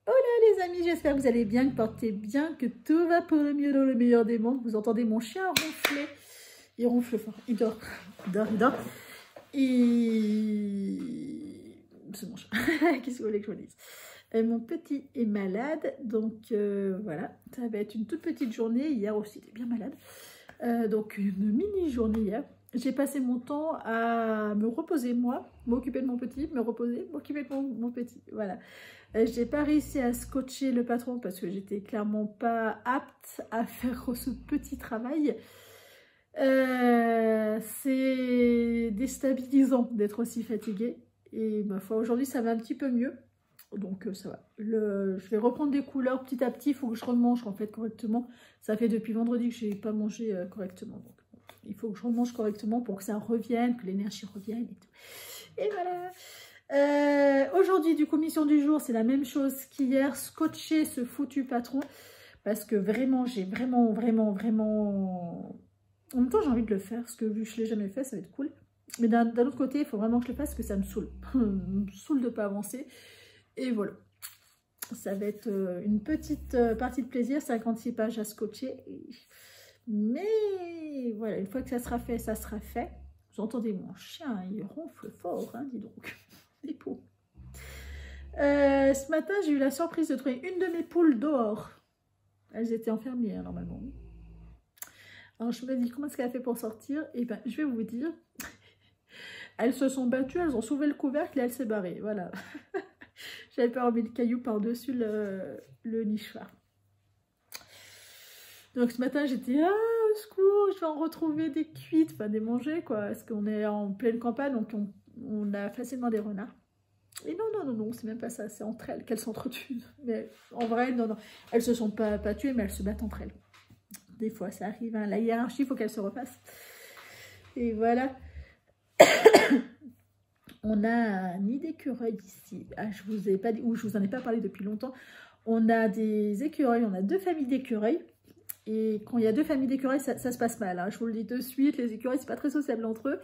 Les amis, j'espère que vous allez bien, que portez bien, que tout va pour le mieux dans le meilleur des mondes. Vous entendez mon chien ronfler. Il ronfle fort, il dort. Et... c'est mon chat. Qu'est-ce que vous voulez que je vous dise? Mon petit est malade, donc voilà. Ça va être une toute petite journée. Hier aussi, il était bien malade. Donc une mini-journée hier. J'ai passé mon temps à me reposer, moi, m'occuper de mon petit, me reposer, m'occuper de mon petit, voilà. J'ai pas réussi à scotcher le patron parce que j'étais clairement pas apte à faire ce petit travail. C'est déstabilisant d'être aussi fatiguée. Et ma foi, aujourd'hui, ça va un petit peu mieux. Donc ça va. Je vais reprendre des couleurs petit à petit. Il faut que je remange en fait correctement. Ça fait depuis vendredi que j'ai pas mangé correctement. Donc il faut que je remange correctement pour que ça revienne, que l'énergie revienne et tout. Et voilà. Aujourd'hui, du coup, mission du jour, c'est la même chose qu'hier. Scotcher ce foutu patron. Parce que vraiment, j'ai vraiment... En même temps, j'ai envie de le faire. Parce que vu que je ne l'ai jamais fait, ça va être cool. Mais d'un autre côté, il faut vraiment que je le fasse parce que ça me saoule. Ça me saoule de ne pas avancer. Et voilà. Ça va être une petite partie de plaisir. 56 pages à scotcher. Mais voilà, une fois que ça sera fait, ça sera fait. Vous entendez mon chien, il ronfle fort, hein, dis donc. Les poux. Ce matin, j'ai eu la surprise de trouver une de mes poules dehors. Elles étaient enfermées, hein, normalement. Alors, je me dis, comment est-ce qu'elle a fait pour sortir? Et ben, je vais vous dire. Elles se sont battues, elles ont soulevé le couvercle et elles s'est barrée. Voilà. J'avais pas remis le caillou par-dessus le nichoir. Donc, ce matin, j'étais, ah, au secours, je vais en retrouver des cuites, enfin des mangées, quoi. Parce qu'on est en pleine campagne, donc on a facilement des renards. Et non, c'est même pas ça, c'est entre elles qu'elles s'entretuent. Mais en vrai, non. Elles se sont pas tuées, mais elles se battent entre elles. Des fois, ça arrive, hein. La hiérarchie, il faut qu'elle se repasse. Et voilà. On a un nid d'écureuil ici. Ah, je vous ai pas dit, ou je vous en ai pas parlé depuis longtemps. On a des écureuils, on a 2 familles d'écureuils. Et quand il y a 2 familles d'écureuils, ça se passe mal. Hein. Je vous le dis de suite, les écureuils, c'est pas très sociable entre eux.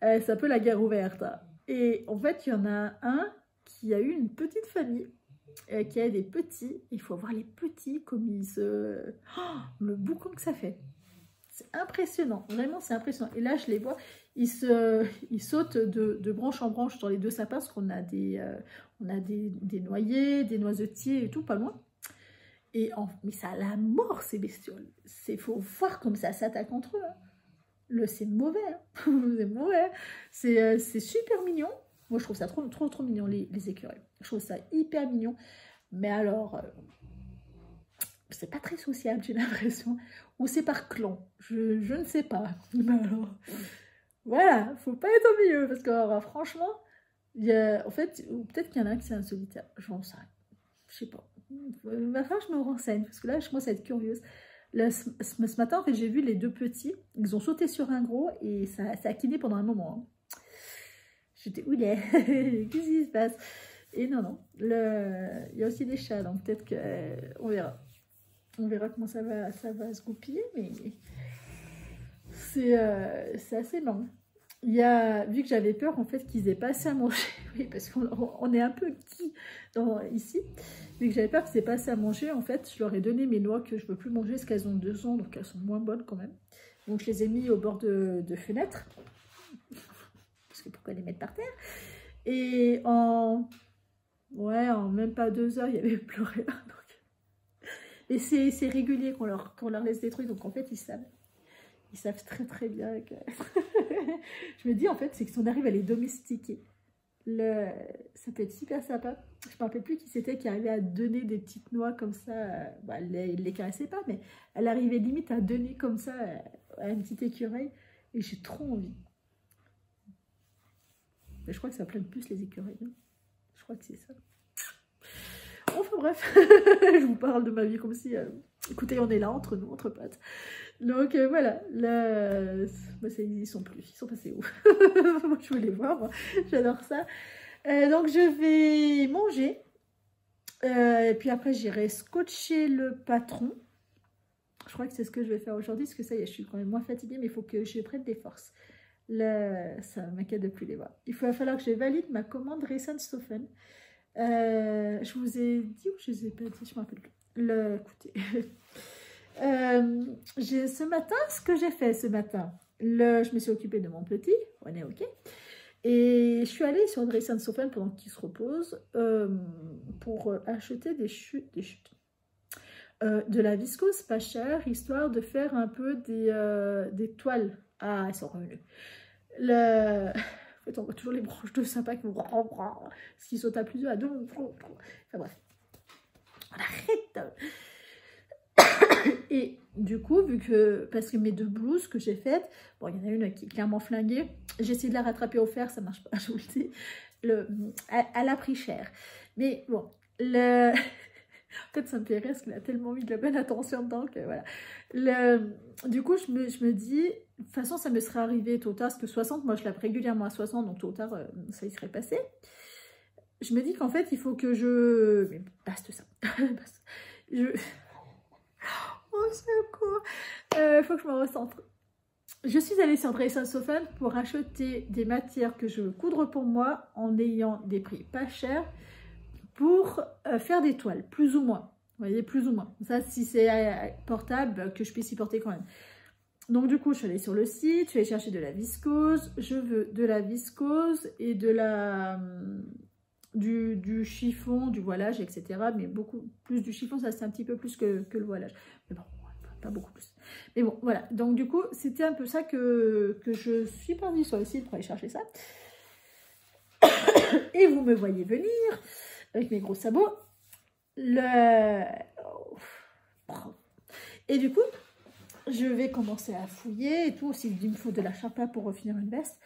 C'est un peu la guerre ouverte. Hein. Et en fait, il y en a un qui a eu une petite famille, qui a des petits. Il faut voir les petits comme ils se... Oh, le boucan que ça fait. C'est impressionnant, vraiment c'est impressionnant. Et là, je les vois, ils sautent de branche en branche dans les 2 sapins, parce qu'on a des noyers, des noisetiers et tout, pas loin. Mais ça a la mort, ces bestioles. Il faut voir comme ça s'attaque entre eux. Hein. C'est mauvais, hein. C'est mauvais. C'est super mignon. Moi, je trouve ça trop mignon, les écureuils. Je trouve ça hyper mignon. Mais alors, c'est pas très sociable, j'ai l'impression. Ou c'est par clan. Je ne sais pas. Mais alors, voilà, faut pas être au milieu. Parce que alors, franchement, en fait, peut-être qu'il y en a un qui c'est un solitaire. J'en sais rien. Je sais pas. Ma fin, je me renseigne. Parce que là, je commence à être curieuse. Là, ce matin, en fait, j'ai vu les 2 petits. Ils ont sauté sur un gros et ça a kiné pendant un moment. Hein. J'étais, oulé, qu'est-ce qui se passe? Et non. Il y a aussi des chats, donc peut-être qu'on verra. On verra comment ça va se goupiller, mais c'est assez marrant. Vu que j'avais peur en fait qu'ils aient pas assez à manger, oui, parce qu'on est un peu ici, vu que j'avais peur qu'ils aient pas assez à manger, en fait, je leur ai donné mes noix que je peux plus manger parce qu'elles ont 2 ans, donc elles sont moins bonnes quand même. Donc je les ai mis au bord de fenêtre, parce que pourquoi les mettre par terre? Et en même pas 2 heures, il y avait plus rien. Et c'est régulier qu'on leur laisse des trucs, donc en fait ils savent très bien que... Je me dis en fait, c'est que si on arrive à les domestiquer, ça peut être super sympa. Je ne me rappelle plus qui c'était qui arrivait à donner des petites noix comme ça. Bah, elle ne les caressait pas, mais elle arrivait limite à donner comme ça à un petit écureuil. Et j'ai trop envie. Mais je crois que ça plaît plus les écureuils. Hein. Je crois que c'est ça. Enfin bref, je vous parle de ma vie comme si... écoutez, on est là entre nous, entre potes. Donc voilà, là, bah, ils sont plus, ils sont passés où? Moi je veux les voir, j'adore ça. Donc je vais manger. Et puis après j'irai scotcher le patron. Je crois que c'est ce que je vais faire aujourd'hui, parce que ça y est, je suis quand même moins fatiguée, mais il faut que je prenne des forces. Là, ça m'inquiète de plus les voir. Il va falloir que je valide ma commande Reisenstoffen. Je vous ai dit ou je ne les ai pas dit, je me rappelle plus. Écoutez, ce matin, ce que j'ai fait ce matin, je me suis occupée de mon petit, on est ok. Et je suis allée sur Dress & Sofen pendant qu'il se repose pour acheter de la viscose pas chère, histoire de faire un peu des toiles. Ah, elles sont revenues. En fait, on voit toujours les branches de sapin qui vont... Ce qui saute à plusieurs, à deux. Enfin bref. On arrête. Et du coup, parce que mes 2 blouses que j'ai faites, bon, il y en a une qui est clairement flinguée. J'ai essayé de la rattraper au fer, ça marche pas, je vous le dis. Elle a pris cher. Mais bon, en fait, ça me fait rire parce qu'il a tellement mis de la bonne attention dedans que voilà. Du coup, je me dis, de toute façon, ça me serait arrivé tôt ou tard, parce que 60, moi je lave régulièrement à 60, donc tôt ou tard, ça y serait passé. Je me dis qu'en fait, il faut que je... Mais basta ça. Au secours. Faut que je me recentre. Je suis allée sur Dress & Sofen pour acheter des matières que je veux coudre pour moi en ayant des prix pas chers pour faire des toiles, plus ou moins. Vous voyez, plus ou moins. Ça, si c'est portable, que je puisse y porter quand même. Donc du coup, je suis allée sur le site, je suis allée chercher de la viscose. Je veux de la viscose et de du chiffon, du voilage, etc. Mais beaucoup plus du chiffon, ça c'est un petit peu plus que le voilage. Mais bon, pas beaucoup plus. Mais bon, voilà. Donc du coup, c'était un peu ça que je suis partie sur le site pour aller chercher ça. Et vous me voyez venir avec mes gros sabots. Et du coup, je vais commencer à fouiller et tout. Aussi, il me faut de la charpa pour refinir une veste.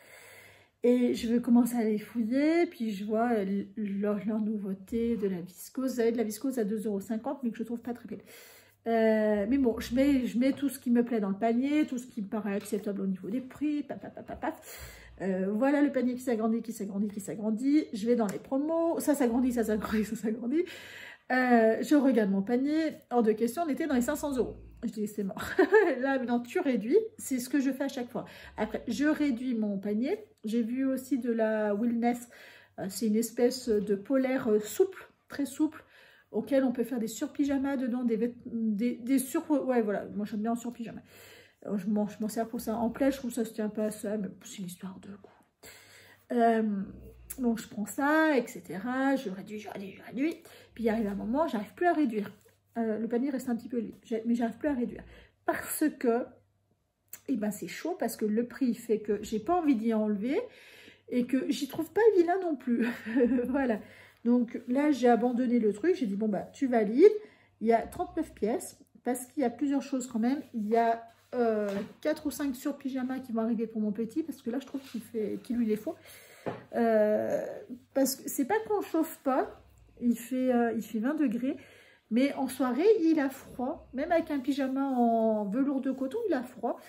Et je vais commencer à les fouiller, puis je vois leur nouveauté de la viscose. Vous avez de la viscose à 2,50 €, mais que je trouve pas très belle. Mais bon, je mets tout ce qui me plaît dans le panier, tout ce qui me paraît acceptable au niveau des prix. Voilà le panier qui s'agrandit, qui s'agrandit, qui s'agrandit. Je vais dans les promos. Ça s'agrandit, ça s'agrandit, ça s'agrandit. Je regarde mon panier. Hors de question, on était dans les 500 €. Je dis, c'est mort. Là, maintenant, tu réduis. C'est ce que je fais à chaque fois. Après, je réduis mon panier. J'ai vu aussi de la Wellness. C'est une espèce de polaire souple, très souple, auquel on peut faire des surpyjamas dedans, des sur... Ouais, voilà. Moi, j'aime bien en surpyjama. Je m'en sers pour ça. En plaid, je trouve que ça se tient pas à ça, mais c'est l'histoire de goût. Donc, je prends ça, etc. Je réduis. Puis, il arrive un moment, j'arrive plus à réduire. Le panier reste un petit peu libre, mais j'arrive plus à réduire parce que ben, c'est chaud, parce que le prix fait que j'ai pas envie d'y enlever et que j'y trouve pas vilain non plus. Voilà, donc là j'ai abandonné le truc, j'ai dit bon bah tu valides. Il y a 39 pièces parce qu'il y a plusieurs choses quand même. Il y a 4 ou 5 sur pyjama qui vont arriver pour mon petit, parce que là je trouve qu'il lui les faut, parce que c'est pas qu'on chauffe pas, il fait 20 degrés. Mais en soirée, il a froid. Même avec un pyjama en velours de coton, il a froid.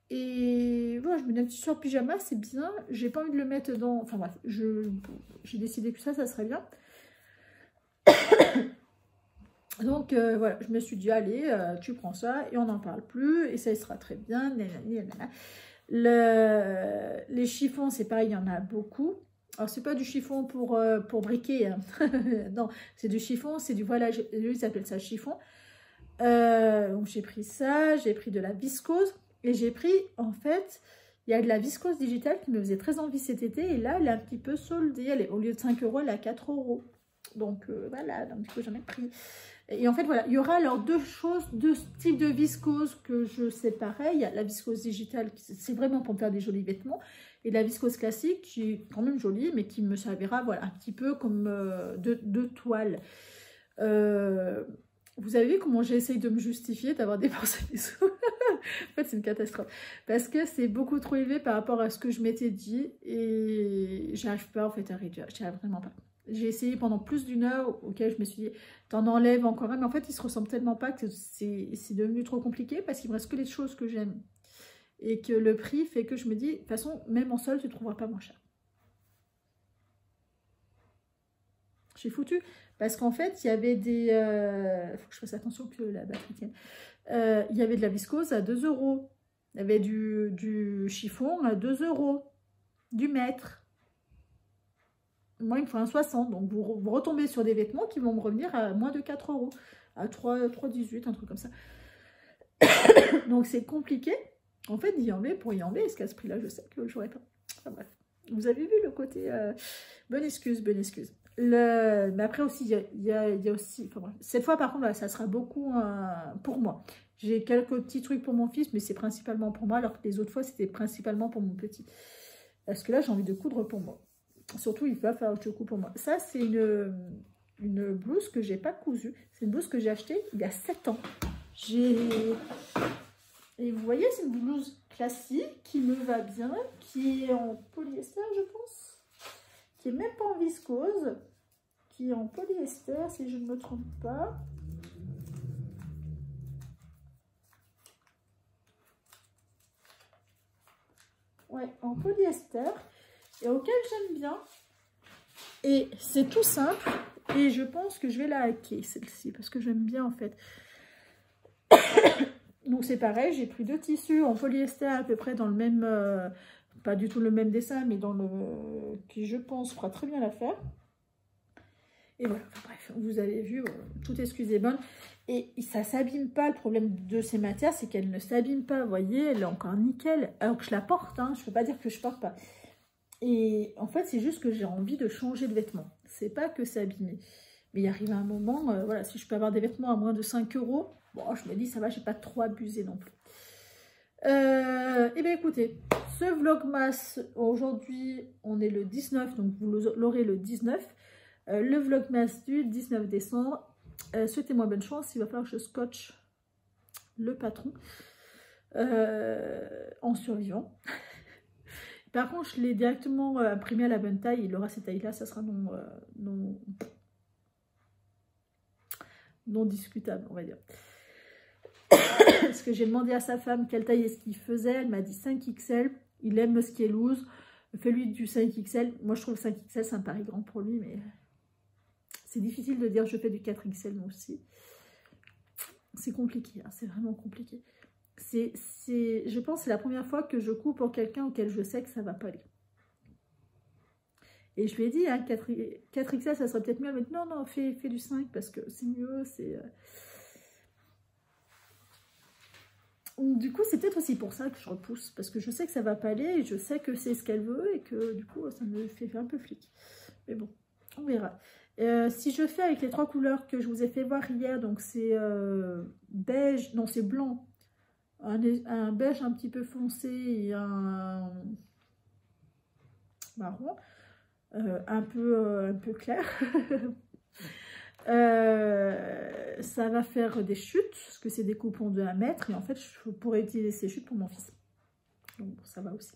Et voilà, je me dis un petit short pyjama, c'est bien. J'ai pas envie de le mettre dans... Enfin bref, j'ai décidé que ça serait bien. Donc voilà, je me suis dit, allez, tu prends ça et on n'en parle plus. Et ça sera très bien. Les chiffons, c'est pareil, il y en a beaucoup. Alors, c'est pas du chiffon pour briquer, hein. Non, c'est du chiffon, c'est du voilage. Ils appellent ça chiffon. Donc, j'ai pris ça, j'ai pris de la viscose. Et j'ai pris, en fait, il y a de la viscose digitale qui me faisait très envie cet été. Et là, elle est un petit peu soldée. Au lieu de 5 €, elle est à 4 €. Donc, voilà, donc, du coup, j'en ai pris. Et en fait, voilà, il y aura alors deux types de viscose que je séparais. Il y a la viscose digitale, c'est vraiment pour faire des jolis vêtements. Et la viscose classique, qui est quand même jolie, mais qui me servira, voilà, un petit peu comme de toile. Vous avez vu comment j'essaye de me justifier d'avoir dépensé mes sous? En fait, c'est une catastrophe. Parce que c'est beaucoup trop élevé par rapport à ce que je m'étais dit. Et j'arrive pas, en fait, à réduire. J'y arrive vraiment pas. J'ai essayé pendant plus d'1 heure, auquel je me suis dit, t'en enlèves encore un. Mais en fait, ils se ressemblent tellement pas que c'est devenu trop compliqué, parce qu'il me reste que les choses que j'aime. Et que le prix fait que je me dis, de toute façon, même en solde, tu ne trouveras pas moins cher. J'ai foutu. Parce qu'en fait, il y avait des... faut que je fasse attention que la batterie tienne. Il y avait de la viscose à 2 €. Il y avait du chiffon à 2 €. Du mètre. Moi, il me faut un 60. Donc, vous retombez sur des vêtements qui vont me revenir à moins de 4 €. À 3,18, un truc comme ça. Donc, c'est compliqué. En fait, d'y enlever pour y enlever. Est-ce qu'à ce prix-là, je sais que j'aurais pas. Enfin, bref. Vous avez vu le côté... bonne excuse, bonne excuse. Mais après aussi, il y a aussi... Enfin, bref. Cette fois, par contre, là, ça sera beaucoup pour moi. J'ai quelques petits trucs pour mon fils, mais c'est principalement pour moi, alors que les autres fois, c'était principalement pour mon petit. Parce que là, j'ai envie de coudre pour moi. Surtout, il va falloir que je coupe pour moi. Ça, c'est une blouse que j'ai pas cousue. C'est une blouse que j'ai achetée il y a 7 ans. Et vous voyez, c'est une blouse classique qui me va bien, qui est en polyester, je pense. Qui est même pas en viscose. Qui est en polyester, si je ne me trompe pas. Ouais, en polyester. Et auquel j'aime bien. Et c'est tout simple. Et je pense que je vais la hacker, celle-ci. Parce que j'aime bien, en fait. Donc, c'est pareil. J'ai pris 2 tissus en polyester à peu près dans le même... pas du tout le même dessin, mais dans le... qui, je pense, fera très bien l'affaire. Et voilà. Enfin, bref, vous avez vu, toute excuse est bonne. Et ça s'abîme pas. Le problème de ces matières, c'est qu'elle ne s'abîme pas. Vous voyez, elle est encore nickel. Alors que je la porte, hein. Je ne peux pas dire que je porte pas. Et en fait, c'est juste que j'ai envie de changer de vêtements. C'est pas que c'est abîmé. Mais il arrive un moment, voilà, si je peux avoir des vêtements à moins de 5 €, bon, je me dis, ça va, j'ai pas trop abusé non plus. Et bien écoutez, ce vlogmas, aujourd'hui, on est le 19, donc vous l'aurez le 19. Le vlogmas du 19 décembre. Souhaitez-moi bonne chance, il va falloir que je scotche le patron en survivant. Par contre, je l'ai directement imprimé à la bonne taille. Il aura cette taille-là, ça sera non discutable, on va dire. Parce que j'ai demandé à sa femme quelle taille est-ce qu'il faisait. Elle m'a dit 5XL. Il aime ce qui est loose. Fais-lui du 5XL. Moi, je trouve 5XL, ça me paraît grand pour lui, mais c'est difficile de dire je fais du 4XL, moi aussi. C'est compliqué, hein, c'est vraiment compliqué. Je pense que c'est la première fois que je coupe pour quelqu'un auquel je sais que ça va pas aller. Et je lui ai dit, hein, 4XL, ça serait peut-être mieux. Mais non, fais du 5 parce que c'est mieux. Du coup, c'est peut-être aussi pour ça que je repousse. Parce que je sais que ça va pas aller et je sais que c'est ce qu'elle veut. Et que du coup, ça me fait un peu flic. Mais bon, on verra. Si je fais avec les 3 couleurs que je vous ai fait voir hier, donc c'est beige, non c'est blanc, un beige un petit peu foncé et un marron, un peu clair. Ça va faire des chutes, parce que c'est des coupons de 1 mètre, et en fait je pourrais utiliser ces chutes pour mon fils. Donc ça va aussi.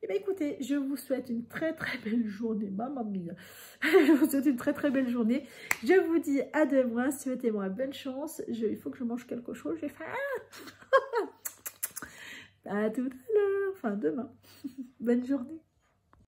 Et bien écoutez, je vous souhaite une très très belle journée, maman mia. Je vous souhaite une très très belle journée. Je vous dis à demain, souhaitez-moi bonne chance. Il faut que je mange quelque chose, j'ai faim. À tout à l'heure, enfin demain. Bonne journée.